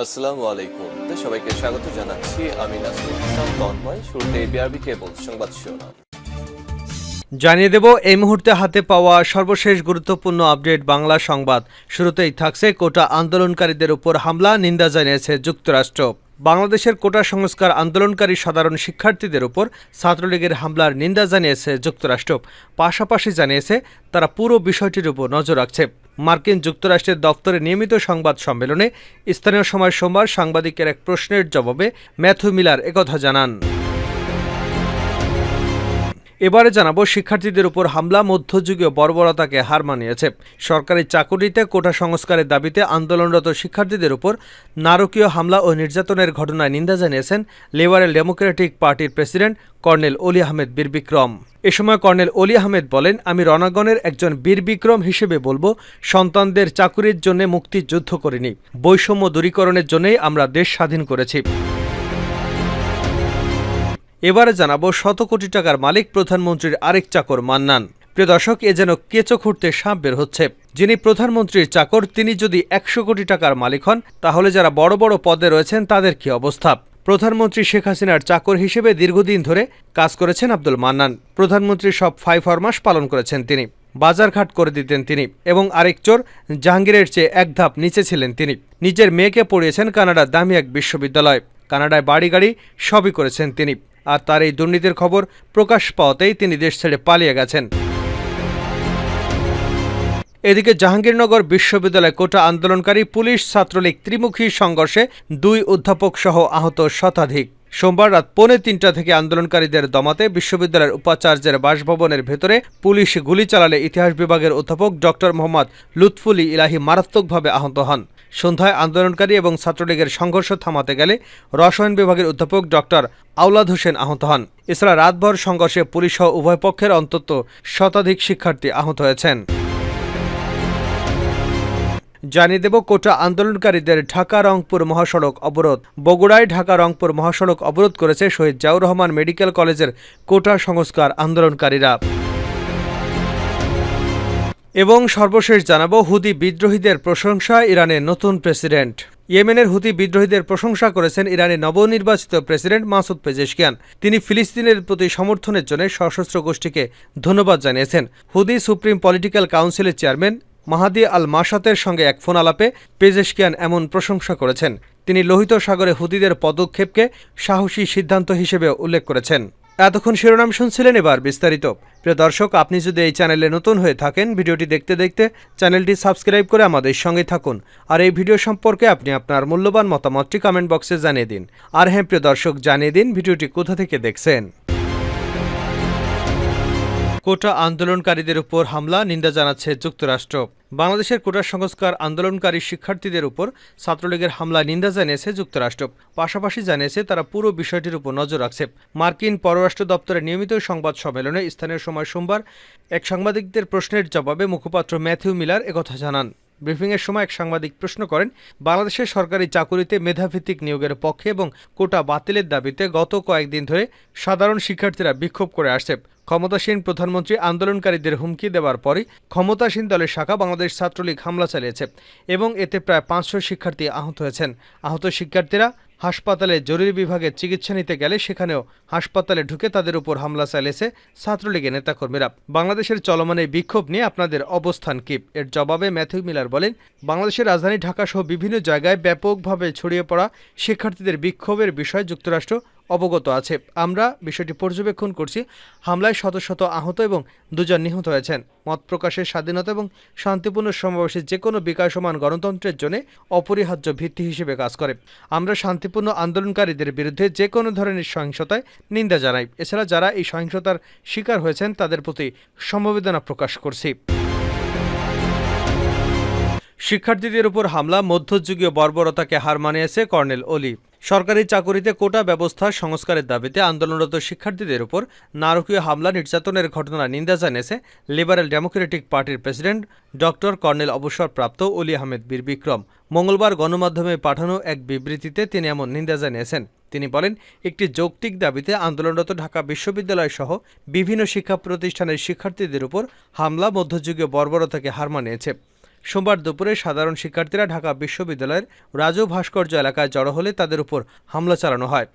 আসসালামু আলাইকুম। সবাইকে স্বাগত জানাচ্ছি। আমি নাসরুল ইসলাম তন্ময়। শুরুতে বিআরবি কেবল সংবাদ শিরোনাম জানিয়ে দেব এই মুহূর্তে হাতে পাওয়া সর্বশেষ গুরুত্বপূর্ণ আপডেট বাংলা সংবাদ। শুরুতেই থাকছে কোটা আন্দোলনকারীদের উপর হামলা, নিন্দা জানিয়েছে যুক্তরাষ্ট্র। বাংলাদেশের কোটা সংস্কার আন্দোলনকারী সাধারণ শিক্ষার্থীদের উপর ছাত্রলীগের হামলার নিন্দা জানিয়েছে যুক্তরাষ্ট্র। পাশাপাশি জানিয়েছে তারা পুরো বিষয়টির উপর নজর রাখছে। মার্কিন যুক্তরাষ্ট্রের দপ্তরে নিয়মিত সংবাদ সম্মেলনে স্থানীয় সময় সোমবার সাংবাদিকের এক প্রশ্নের জবাবে ম্যাথু মিলার একথা জানান। এবারে জানাবো শিক্ষার্থীদের উপর হামলা, মধ্যযুগীয় বর্বরতাকে হার মানিয়েছে। সরকারি চাকুরিতে কোটা সংস্কারের দাবিতে আন্দোলনরত শিক্ষার্থীদের উপর নারকীয় হামলা ও নির্যাতনের ঘটনায় নিন্দা জানিয়েছেন লিবারেল ডেমোক্রেটিক পার্টির প্রেসিডেন্ট কর্নেল অলি আহমেদ বীরবিক্রম। এ সময় কর্নেল অলি আহমেদ বলেন, আমি রণাঙ্গনের একজন বীরবিক্রম হিসেবে বলবো, সন্তানদের চাকুরির জন্য মুক্তিযুদ্ধ করিনি, বৈষম্য দূরীকরণের জন্যই আমরা দেশ স্বাধীন করেছি। এবারে জানাবো শত কোটি টাকার মালিক প্রধানমন্ত্রীর আরেক চাকর মান্নান। প্রিয় দর্শক, এ যেন কেঁচো খুঁড়তে সাপ বের হচ্ছে। যিনি প্রধানমন্ত্রীর চাকর, তিনি যদি 100 কোটি টাকার মালিক হন, তাহলে যারা বড় বড় পদে রয়েছেন তাদের কি অবস্থা? প্রধানমন্ত্রী শেখ হাসিনার চাকর হিসেবে দীর্ঘদিন ধরে কাজ করেছেন আব্দুল মান্নান। প্রধানমন্ত্রীর সব ফরমাস পালন করেছেন তিনি, বাজারঘাট করে দিতেন তিনি, এবং আরেক চোর জাহাঙ্গীরের চেয়ে এক ধাপ নিচে ছিলেন তিনি। নিজের মেয়েকে পড়িয়েছেন কানাডার দামি এক বিশ্ববিদ্যালয়, কানাডায় বাড়ি গাড়ি সবই করেছেন তিনি। আর তার এই দুর্নীতির খবর প্রকাশ পাওয়াতেই তিনি দেশ ছেড়ে পালিয়ে গেছেন। এদিকে জাহাঙ্গীরনগর বিশ্ববিদ্যালয় কোটা আন্দোলনকারী পুলিশ ছাত্রলীগ ত্রিমুখী সংঘর্ষে 2 অধ্যাপক সহ আহত শতাধিক। সোমবার রাত 2:45 থেকে আন্দোলনকারীদের দমাতে বিশ্ববিদ্যালয়ের উপাচার্যের বাসভবনের ভেতরে পুলিশ গুলি চালালে ইতিহাস বিভাগের অধ্যাপক ডক্টর মোহাম্মদ লুৎফুলি ইলাহি মারাত্মকভাবে আহত হন। সন্ধ্যায় আন্দোলনকারী এবং ছাত্রলীগের সংঘর্ষ থামাতে গেলে রসায়ন বিভাগের অধ্যাপক ডক্টর আওলাদ হোসেন আহত হন। এছাড়া রাতভর সংঘর্ষে পুলিশ সহ উভয় পক্ষের অন্তত শতাধিক শিক্ষার্থী আহত হয়েছেন। জানিয়ে দেব কোটা আন্দোলনকারীদের ঢাকা রংপুর মহাসড়ক অবরোধ। বগুড়ায় ঢাকা রংপুর মহাসড়ক অবরোধ করেছে শহীদ জিয়াউর রহমান মেডিকেল কলেজের কোটা সংস্কার আন্দোলনকারীরা। এবং সর্বশেষ জানাবো হুতি বিদ্রোহীদের প্রশংসা ইরানের নতুন প্রেসিডেন্ট। ইয়েমেনের হুতি বিদ্রোহীদের প্রশংসা করেছেন ইরানের নবনির্বাচিত প্রেসিডেন্ট মাসুদ পেজেশকিয়ান। তিনি ফিলিস্তিনের প্রতি সমর্থনের জন্য সশস্ত্র গোষ্ঠীকে ধন্যবাদ জানিয়েছেন। হুদি সুপ্রিম পলিটিক্যাল কাউন্সিলের চেয়ারম্যান মাহাদি আল মাসাতের সঙ্গে এক ফোন আলাপে পেজেশকিয়ান এমন প্রশংসা করেছেন। তিনি লোহিত সাগরে হুতিদের পদক্ষেপকে সাহসী সিদ্ধান্ত হিসেবে উল্লেখ করেছেন। এতক্ষণ শিরোনাম শুনছিলেন, এবার বিস্তারিত। প্রিয় দর্শক, আপনি যদি এই চ্যানেলে নতুন হয়ে থাকেন, ভিডিওটি দেখতে দেখতে চ্যানেলটি সাবস্ক্রাইব করে আমাদের সঙ্গে থাকুন। আর এই ভিডিও সম্পর্কে আপনি আপনার মূল্যবান মতামতটি কমেন্ট বক্সে জানিয়ে দিন। আর হ্যাঁ প্রিয় দর্শক, জানিয়ে দিন ভিডিওটি কোথা থেকে দেখছেন। কোটা আন্দোলনকারীদের উপর হামলা, নিন্দা জানাচ্ছে যুক্তরাষ্ট্র। বাংলাদেশের কোটা সংস্কার আন্দোলনকারী শিক্ষার্থীদের উপর ছাত্রলীগের হামলায় নিন্দা জানিয়েছে যুক্তরাষ্ট্র। পাশাপাশি জানিয়েছে তারা পুরো বিষয়টির উপর নজর রাখছে। মার্কিন পররাষ্ট্র দপ্তরের নিয়মিত সংবাদ সম্মেলনে স্থানীয় সময় সোমবার এক সাংবাদিকদের প্রশ্নের জবাবে মুখপাত্র ম্যাথু মিলার একথা জানান। ব্রিফিংয়ের সময় এক সাংবাদিক প্রশ্ন করেন, বাংলাদেশের সরকারি চাকুরিতে মেধাভিত্তিক নিয়োগের পক্ষে এবং কোটা বাতিলের দাবিতে গত কয়েকদিন ধরে সাধারণ শিক্ষার্থীরা বিক্ষোভ করে আসছে। ক্ষমতাসীন প্রধানমন্ত্রী আন্দোলনকারীদের হুমকি দেওয়ার পরই ক্ষমতাসীন দলের শাখা বাংলাদেশ ছাত্রলীগ হামলা চালিয়েছে এবং এতে প্রায় 500 শিক্ষার্থী আহত হয়েছেন। আহত শিক্ষার্থীরা হাসপাতালে জরুরি বিভাগে চিকিৎসা নিতে গেলে সেখানেও হাসপাতালে ঢুকে তাদের উপর হামলা চালিয়েছে ছাত্রলীগের নেতাকর্মীরা। বাংলাদেশের চলমান এই বিক্ষোভ নিয়ে আপনাদের অবস্থান কি? এর জবাবে ম্যাথু মিলার বলেন, বাংলাদেশের রাজধানী ঢাকা সহ বিভিন্ন জায়গায় ব্যাপকভাবে ছড়িয়ে পড়া শিক্ষার্থীদের বিক্ষোভের বিষয়ে যুক্তরাষ্ট্র অবগত আছে। আমরা বিষয়টি পর্যবেক্ষণ করছি। হামলায় শত শত আহত এবং 2 জন নিহত হয়েছেন। মত প্রকাশের স্বাধীনতা এবং শান্তিপূর্ণ সমাবেশের যে কোনো বিকাশমান গণতন্ত্রের জন্য অপরিহার্য ভিত্তি হিসেবে কাজ করে। আমরা শান্তিপূর্ণ আন্দোলনকারীদের বিরুদ্ধে যে কোনো ধরনের সহিংসতায় নিন্দা জানাই। এছাড়া যারা এই সহিংসতার শিকার হয়েছেন তাদের প্রতি সমবেদনা প্রকাশ করছি। শিক্ষার্থীদের উপর হামলা, মধ্যযুগীয় বর্বরতাকে হার মানিয়েছে কর্নেল অলি। সরকারি চাকুরিতে কোটা ব্যবস্থা সংস্কারের দাবিতে আন্দোলনরত শিক্ষার্থীদের উপর নারকীয় হামলা, নির্যাতনের ঘটনার নিন্দা জানিয়েছে লিবারেল ডেমোক্রেটিক পার্টির প্রেসিডেন্ট ডক্টর কর্নেল অবসরপ্রাপ্ত অলি আহমেদ বীরবিক্রম। মঙ্গলবার গণমাধ্যমে পাঠানো এক বিবৃতিতে তিনি এমন নিন্দা জানিয়েছেন। তিনি বলেন, একটি যৌক্তিক দাবিতে আন্দোলনরত ঢাকা বিশ্ববিদ্যালয় সহ বিভিন্ন শিক্ষা প্রতিষ্ঠানের শিক্ষার্থীদের উপর হামলা মধ্যযুগীয় বর্বরতাকে হার মানিয়েছে। সোমবার দুপুরে সাধারণ শিক্ষার্থীরা ঢাকা বিশ্ববিদ্যালয়ের রাজু ভাস্কর্য এলাকায় জড়ো হলে তাদের উপর হামলা চালানো হয়।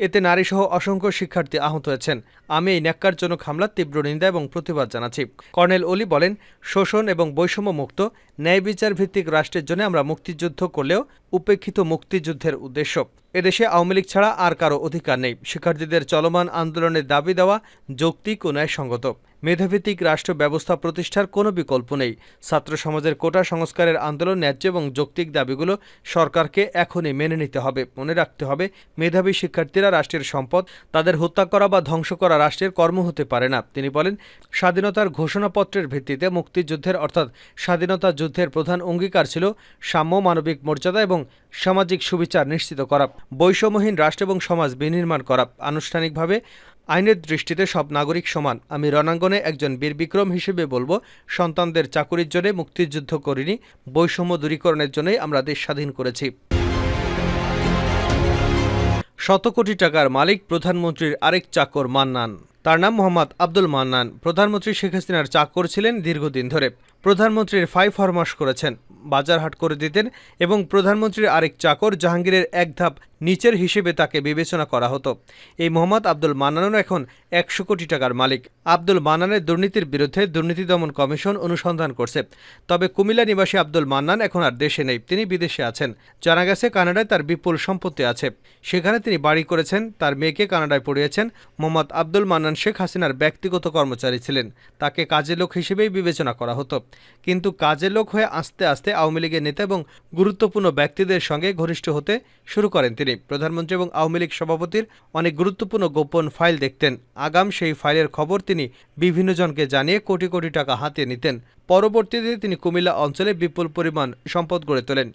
এতে নারীসহ অসংখ্য শিক্ষার্থী আহত হয়েছেন। আমি এই ন্যাক্কারজনক হামলার তীব্র নিন্দা এবং প্রতিবাদ জানাচ্ছি। কর্নেল ওলি বলেন, শোষণ এবং বৈষম্য মুক্ত ন্যায় বিচার ভিত্তিক রাষ্ট্রের জন্য আমরা মুক্তিযুদ্ধ করলেও উপেক্ষিত মুক্তিযুদ্ধের উদ্দেশ্য। এদেশে আওয়ামী লীগ ছাড়া আর কারো অধিকার নেই। শিক্ষার্থীদের চলমান আন্দোলনের দাবি দেওয়া যৌক্তিক ও ন্যায়সঙ্গত। মেধাভিত্তিক রাষ্ট্র ব্যবস্থা প্রতিষ্ঠার কোনো বিকল্প নেই। ছাত্র সমাজের কোটা সংস্কারের আন্দোলন ন্যায্য এবং যৌক্তিক দাবিগুলো সরকারকে এখনই মেনে নিতে হবে। মনে রাখতে হবে, মেধাবী শিক্ষার্থীরা রাষ্ট্রের সম্পদ। তাদের হত্যা করা বা ধ্বংস করা রাষ্ট্রের কর্ম হতে পারে না। তিনি বলেন, স্বাধীনতার ঘোষণাপত্রের ভিত্তিতে মুক্তিযুদ্ধের অর্থাৎ স্বাধীনতা যুদ্ধের প্রধান অঙ্গীকার ছিল সাম্য, মানবিক মর্যাদা এবং সামাজিক সুবিচার নিশ্চিত করা, বৈষম্যহীন রাষ্ট্র এবং সমাজ বিনির্মাণ করা। আনুষ্ঠানিকভাবে আইনের দৃষ্টিতে সব নাগরিক সমান। আমি রণাঙ্গনে একজন বীর বিক্রম হিসেবে বলবো, সন্তানদের চাকুরির জন্য মুক্তিযুদ্ধ করিনি, বৈষম্য দূরীকরণের জন্যই আমরা দেশ স্বাধীন করেছি। শত কোটি টাকার মালিক প্রধানমন্ত্রীর আরেক চাকর মান্নান। তার নাম মোহাম্মদ আব্দুল মান্নান। প্রধানমন্ত্রী শেখ হাসিনার চাকর ছিলেন দীর্ঘদিন ধরে। প্রধানমন্ত্রীর ফরমাশ করেছেন, বাজারহাট করে দিতেন এবং প্রধানমন্ত্রীর আরেক চাকর জাহাঙ্গীরের এক ধাপ নিচের হিসেবে তাকে বিবেচনা করা হতো। এই মোহাম্মদ আব্দুল মান্নানও এখন 100 কোটি টাকার মালিক। আব্দুল মান্নানের দুর্নীতির বিরুদ্ধে দুর্নীতি দমন কমিশন অনুসন্ধান করছে। তবে কুমিল্লা নিবাসী আব্দুল মান্নান এখন আর দেশে নেই, তিনি বিদেশে আছেন। জানা গেছে, কানাডায় তার বিপুল সম্পত্তি আছে, সেখানে তিনি বাড়ি করেছেন। তার মেয়েকে কানাডায় পড়িয়েছেন। মোহাম্মদ আব্দুল মান্নান শেখ হাসিনার ব্যক্তিগত কর্মচারী ছিলেন। তাকে কাজের লোক হিসেবেই বিবেচনা করা হতো। কিন্তু কাজের লোক হয়ে আস্তে আস্তে আওয়ামী লীগের নেতা এবং গুরুত্বপূর্ণ ব্যক্তিদের সঙ্গে ঘনিষ্ঠ হতে শুরু করেন তিনি। প্রধানমন্ত্রী এবং আওয়ামী লীগ সভাপতির অনেক গুরুত্বপূর্ণ গোপন ফাইল দেখতেন। আগাম সেই ফাইলের খবর তিনি বিভিন্ন জনকে জানিয়ে কোটি কোটি টাকা হাতিয়ে নিতেন। পরবর্তীতে তিনি কুমিল্লা অঞ্চলে বিপুল পরিমাণ সম্পদ গড়ে তোলেন।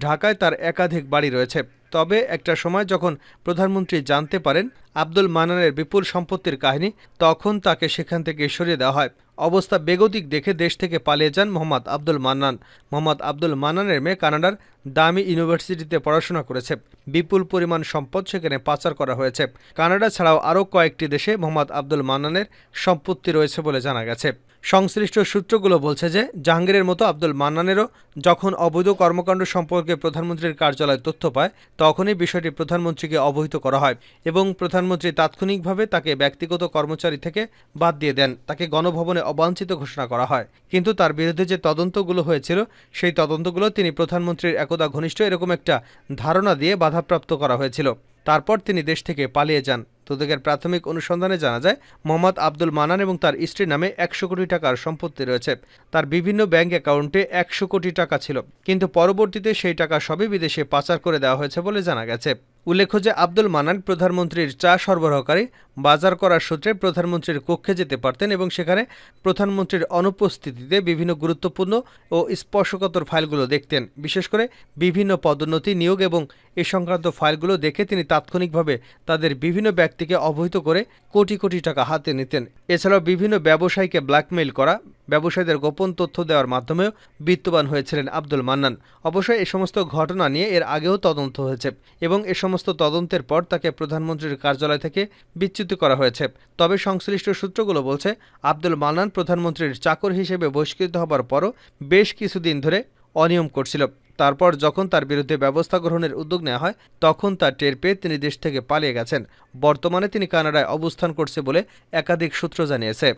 ঢাকায় তার একাধিক বাড়ি রয়েছে। তবে একটা সময় যখন প্রধানমন্ত্রী জানতে পারেন আব্দুল মান্নানের বিপুল সম্পত্তির কাহিনী, তখন তাকে সেখান থেকে সরিয়ে দেওয়া হয়। অবস্থা বেগতিক দেখে দেশ থেকে পালিয়ে যান মোহাম্মদ আব্দুল মান্নান। মোহাম্মদ আব্দুল মান্নানের মেয়ে কানাডার দামি ইউনিভার্সিটিতে পড়াশোনা করেছে। বিপুল পরিমাণ সম্পদ সেখানে পাচার করা হয়েছে। কানাডা ছাড়াও আরও কয়েকটি দেশে মোহাম্মদ আব্দুল মান্নানের সম্পত্তি রয়েছে বলে জানা গেছে। সংশ্লিষ্ট সূত্রগুলো বলছে যে জাহাঙ্গীরের মতো আব্দুল মান্নানেরও যখন অবৈধ কর্মকাণ্ড সম্পর্কে প্রধানমন্ত্রীর কার্যালয় তথ্য পায়, তখনই বিষয়টি প্রধানমন্ত্রীকে অবহিত করা হয় এবং প্রধানমন্ত্রী তাৎক্ষণিকভাবে তাকে ব্যক্তিগত কর্মচারী থেকে বাদ দিয়ে দেন। তাকে গণভবনে অবাঞ্ছিত ঘোষণা করা হয়। কিন্তু তার বিরুদ্ধে যে তদন্তগুলো হয়েছিল, সেই তদন্তগুলো তিনি প্রধানমন্ত্রীর একদা ঘনিষ্ঠ এরকম একটা ধারণা দিয়ে বাধাপ্রাপ্ত করা হয়েছিল। তারপর তিনি দেশ থেকে পালিয়ে যান। দুদকের প্রাথমিক অনুসন্ধানে জানা যায়, মোহাম্মদ আব্দুল মান্নান এবং তার স্ত্রীর নামে 100 কোটি টাকার সম্পত্তি রয়েছে। তার বিভিন্ন ব্যাংক অ্যাকাউন্টে 100 কোটি টাকা ছিল, কিন্তু পরবর্তীতে সেই টাকা সবই বিদেশে পাচার করে দেওয়া হয়েছে বলে জানা গেছে। উল্লেখ্য যে আব্দুল মান্নান প্রধানমন্ত্রীর চা সরবরাহকারী। বাজার করার সূত্রে প্রধানমন্ত্রীর কক্ষে যেতে পারতেন এবং সেখানে প্রধানমন্ত্রীর অনুপস্থিতিতে বিভিন্ন গুরুত্বপূর্ণ ও স্পর্শকাতর ফাইলগুলো দেখতেন। বিশেষ করে বিভিন্ন পদোন্নতি, নিয়োগ এবং এ সংক্রান্ত ফাইলগুলো দেখে তিনি তাৎক্ষণিকভাবে তাদের বিভিন্ন ব্যক্তিকে অবহিত করে কোটি কোটি টাকা হাতে নিতেন। এছাড়াও বিভিন্ন ব্যবসায়ীকে ব্ল্যাকমেইল করা, ব্যবসায়ীদের গোপন তথ্য দেওয়ার মাধ্যমেও বিত্তবান হয়েছিলেন আব্দুল মান্নান। অবশ্যই এই সমস্ত ঘটনা নিয়ে এর আগেও তদন্ত হয়েছে এবং এ সমস্ত তদন্তের পর তাকে প্রধানমন্ত্রীর কার্যালয় থেকে বিচ্যুত করা হয়েছে। তবে সংশ্লিষ্ট সূত্রগুলো বলছে, আব্দুল মান্নান প্রধানমন্ত্রীর চাকর হিসেবে বহিষ্কৃত হবার পরও বেশ কিছুদিন ধরে অনিয়ম করছিল। তারপর যখন তার বিরুদ্ধে ব্যবস্থা গ্রহণের উদ্যোগ নেওয়া হয়, তখন তা টের পেয়ে তিনি দেশ থেকে পালিয়ে গেছেন। বর্তমানে তিনি কানাডায় অবস্থান করছে বলে একাধিক সূত্র জানিয়েছে।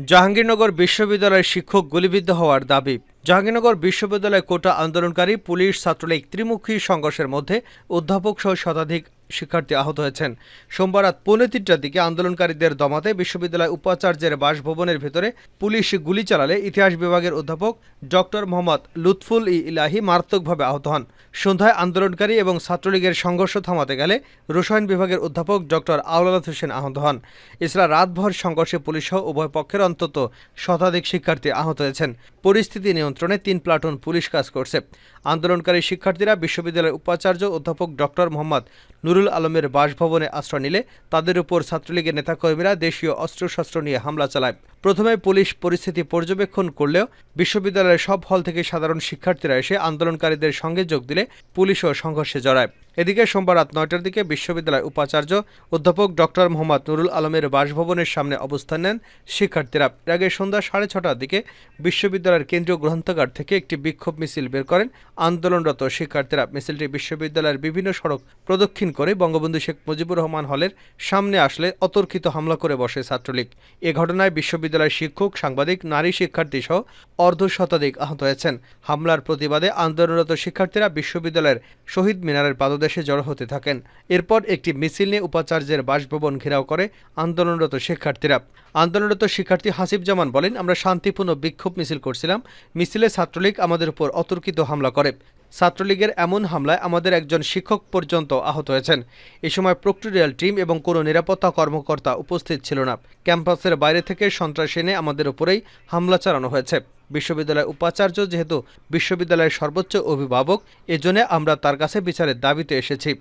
জাহাঙ্গীরনগর বিশ্ববিদ্যালয়ের শিক্ষক গুলিবিদ্ধ হওয়ার দাবি। জাহাঙ্গীরনগর বিশ্ববিদ্যালয় কোটা আন্দোলনকারী পুলিশ ছাত্রলীগ ত্রিমুখী সংঘর্ষের মধ্যে অধ্যাপক সহ শতাধিক শিক্ষার্থী আহত হয়েছেন। সোমবার রাত 2:45টার দিকে আন্দোলনকারীদের দমাতে বিশ্ববিদ্যালয় উপাচার্যের বাসভবনের ভেতরে পুলিশ গুলি চালালে ইতিহাস বিভাগের অধ্যাপক ডক্টর মোহাম্মদ লুৎফুল ইলাহি মারাত্মকভাবে আহত হন। সন্ধ্যায় আন্দোলনকারী এবং ছাত্রলীগের সংঘর্ষ থামাতে গেলে রসায়ন বিভাগের অধ্যাপক ডক্টর আওলাদ হোসেন আহত হন। এছাড়া রাতভর সংঘর্ষে পুলিশসহ উভয় পক্ষের অন্তত শতাধিক শিক্ষার্থী আহত হয়েছেন। পরিস্থিতি নিয়ন্ত্রণে 3 প্লাটুন পুলিশ কাজ করছে। আন্দোলনকারী শিক্ষার্থীরা বিশ্ববিদ্যালয়ের উপাচার্য অধ্যাপক ডক্টর মোহাম্মদ নুরুল আলমের বাসভবনে আশ্রয় নিলে তাদের উপর ছাত্রলীগের নেতাকর্মীরা দেশীয় অস্ত্রশস্ত্র নিয়ে হামলা চালায়। প্রথমে পুলিশ পরিস্থিতি পর্যবেক্ষণ করলেও বিশ্ববিদ্যালয়ের সব হল থেকে সাধারণ শিক্ষার্থীরা এসে আন্দোলনকারীদের সঙ্গে যোগ দিলে পুলিশও সংঘর্ষে জড়ায়। এদিকে সোমবার রাত ৯টার দিকে বিশ্ববিদ্যালয়ের উপাচার্য অধ্যাপক ডক্টর মোহাম্মদ নুরুল আলমের বাসভবনের সামনে অবস্থান নেন শিক্ষার্থীরা। এর আগে সন্ধ্যা ৬:৩০টার দিকে বিশ্ববিদ্যালয়ের কেন্দ্রীয় গ্রন্থাগার থেকে একটি বিক্ষোভ মিছিল বের করেন আন্দোলনরত শিক্ষার্থীরা। মিছিলটি বিশ্ববিদ্যালয়ের বিভিন্ন সড়ক প্রদক্ষিণ করে বঙ্গবন্ধু শেখ মুজিবুর রহমান হলের সামনে আসলে অতর্কিত হামলা করে বসে ছাত্রলীগ। এ ঘটনায় বিশ্ববিদ্যালয়ের শিক্ষক, সাংবাদিক, নারী শিক্ষার্থী সহ অর্ধশতাধিক আহত হয়েছেন। হামলার প্রতিবাদে আন্দোলনরত শিক্ষার্থীরা বিশ্ববিদ্যালয়ের শহীদ মিনারের পাদদেশে জড়ো হতে থাকেন। এরপর একটি মিছিল নিয়ে উপাচার্যের বাসভবন ঘেরাও করে আন্দোলনরত শিক্ষার্থীরা। আন্দোলনরত শিক্ষার্থী হাসিব জামান বলেন, আমরা শান্তিপূর্ণ বিক্ষোভ মিছিল করছিলাম। মিছিলে ছাত্রলীগ আমাদের উপর অতর্কিত হামলা করে। ছাত্রলীগের এমন হামলায় আমাদের একজন শিক্ষক পর্যন্ত আহত হয়েছেন। এ সময় প্রক্টোরিয়াল টিম এবং কোনো নিরাপত্তা কর্মকর্তা উপস্থিত ছিল না। ক্যাম্পাসের বাইরে থেকে সন্ত্রাস এনে আমাদের উপরেই হামলা চালানো হয়েছে। বিশ্ববিদ্যালয়ের উপাচার্য যেহেতু বিশ্ববিদ্যালয়ের সর্বোচ্চ অভিভাবক, এজন্য আমরা তার কাছে বিচারের দাবিতে এসেছি।